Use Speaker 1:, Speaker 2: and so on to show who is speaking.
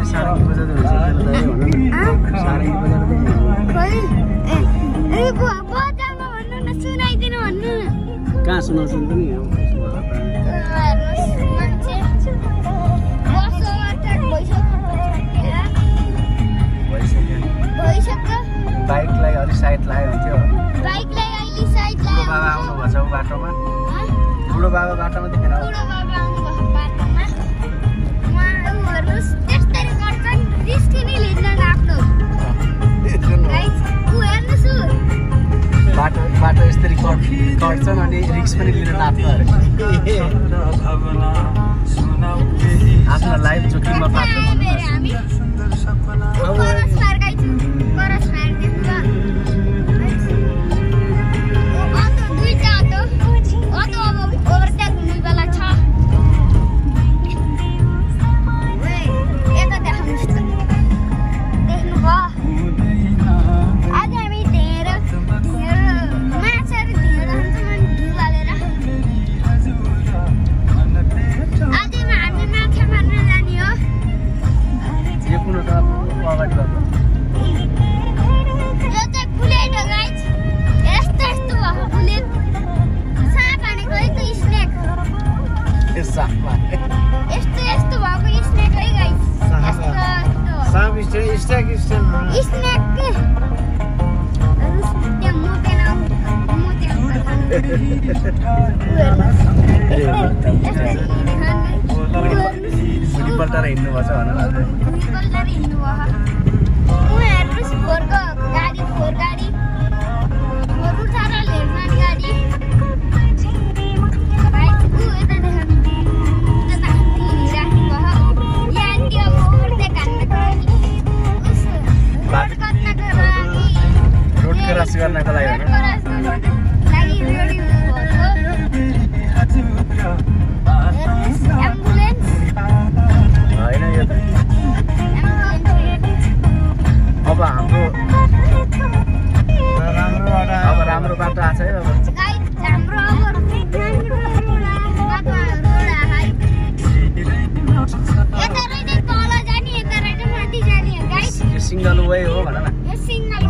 Speaker 1: सारङ्गी बजाउँदै हुन्छ सारङ्गी बजाउँदै
Speaker 2: सुनाइदिनु भन्नु
Speaker 1: कहाँ सुनाउँछ नि पनि बाइकलाई अलि साइड लाग्यो हुन्थ्यो
Speaker 2: बाइकलाई अहिले साइड
Speaker 1: बुढो बाबा आउनुभएछ ऊ बाटोमा बुढो बाबा बाटोमा देखेन
Speaker 2: बुढो बाबा आउनुभएको बाटोमा उहाँहरू त्यस्तरी गर्छन् रिस्क नै लिँदैन आफ्नो
Speaker 1: बाटो यसरी कट्छन् अनि रिक्स पनि लिन नाप्छ अरे आफ्नो लाइफ जोखिममा पार्छ पल्टाएर हिँड्नुभएछ रोड क्रस गर्नको लागि अब राम्रो बाटो आएको छ है अब यो सिङ्गल वे हो भन न